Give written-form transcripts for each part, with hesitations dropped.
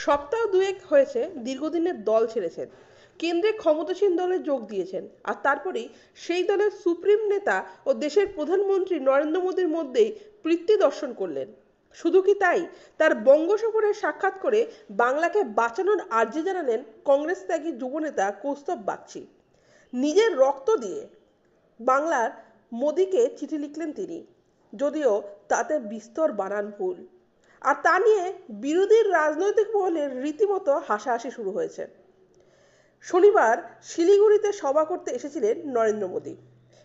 সপ্তাহ দুয়েক হয়েছে দীর্ঘদিনের দল ছেড়েছেন, কেন্দ্রে ক্ষমতাসীন দলে যোগ দিয়েছেন, আর তারপরেই সেই দলের সুপ্রিম নেতা ও দেশের প্রধানমন্ত্রী নরেন্দ্র মোদীর মধ্যেই প্রীতি দর্শন করলেন। শুধু কি তাই, তার বঙ্গ সফরে সাক্ষাৎ করে বাংলাকে বাঁচানোর আর্জি জানালেন কংগ্রেস ত্যাগী যুবনেতা কৌস্তব বাগচি। নিজের রক্ত দিয়ে বাংলার মোদীকে চিঠি লিখলেন তিনি, যদিও তাতে বিস্তর বানান ভুল। আর তা নিয়ে বিরোধী রাজনৈতিক মহলের রীতিমতো হাসাহাসি শুরু হয়েছে। শনিবার শিলিগুড়িতে সভা করতে এসেছিলেন নরেন্দ্র মোদী।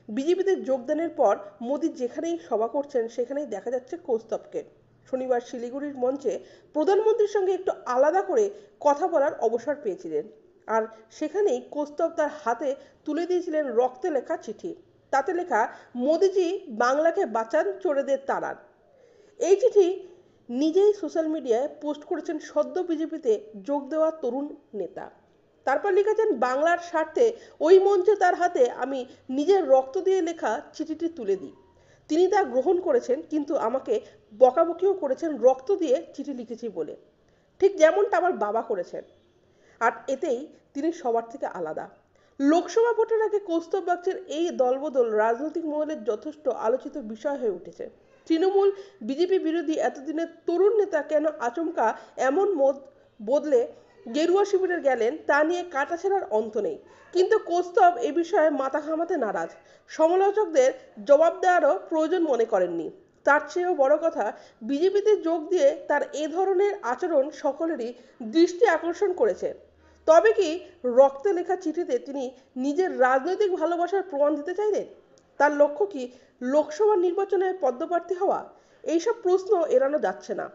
বিজেপিতে যোগদানের পর মোদী যেখানেই সভা করছেন সেখানেই দেখা যাচ্ছে কৌস্তবকে। শনিবার শিলিগুড়ির মঞ্চে প্রধানমন্ত্রীর সঙ্গে একটু আলাদা করে কথা বলার অবসর পেয়েছিলেন। আর সেখানেই কৌস্তব তার হাতে তুলে দিয়েছিলেন রক্তে লেখা চিঠি। তাতে লেখা, মোদিজি বাংলাকে বাঁচান, চোরেদের তাড়ান। এই চিঠি নিজেই সোশ্যাল মিডিয়ায় পোস্ট করেছেন সদ্য বিজেপিতে যোগ দেওয়া তরুণ নেতা। তারপর লিখেছেন, বাংলার স্বার্থে ওই মঞ্চে তার হাতে আমি নিজের রক্ত দিয়ে লেখা চিঠিটি তুলে দিই। তিনি তা গ্রহণ করেছেন, কিন্তু আমাকে বকাবকিও করেছেন রক্ত দিয়ে চিঠি লিখেছি বলে, ঠিক যেমনটা আমার বাবা করেছেন। আর এতেই তিনি সবার থেকে আলাদা। লোকসভা ভোটের আগে কৌস্তব বাগচির এই দলবদল রাজনৈতিক মহলের যথেষ্ট আলোচিত বিষয় হয়ে উঠেছে। তৃণমূল বিজেপি বিরোধী এতদিনের তরুণ নেতা কেন আচমকা এমন মত বদলে গেরুয়া শিবিরে গেলেন তা নিয়ে কাটাছেঁড়ার অন্ত নেই। কিন্তু কৌস্তব এ বিষয়ে মাথা ঘামাতে নারাজ। সমালোচকদের জবাব দেওয়ারও প্রয়োজন মনে করেননি। তার চেয়েও বড় কথা, বিজেপিতে যোগ দিয়ে তার এ ধরনের আচরণ সকলেরই দৃষ্টি আকর্ষণ করেছে। তবে কি রক্তে লেখা চিঠিতে তিনি নিজের রাজনৈতিক ভালোবাসার প্রমাণ দিতে চাইলেন? তার লক্ষ্য কি লোকসভা নির্বাচনে পদ্মপ্রার্থী হওয়া? এইসব প্রশ্ন এড়ানো যাচ্ছে না।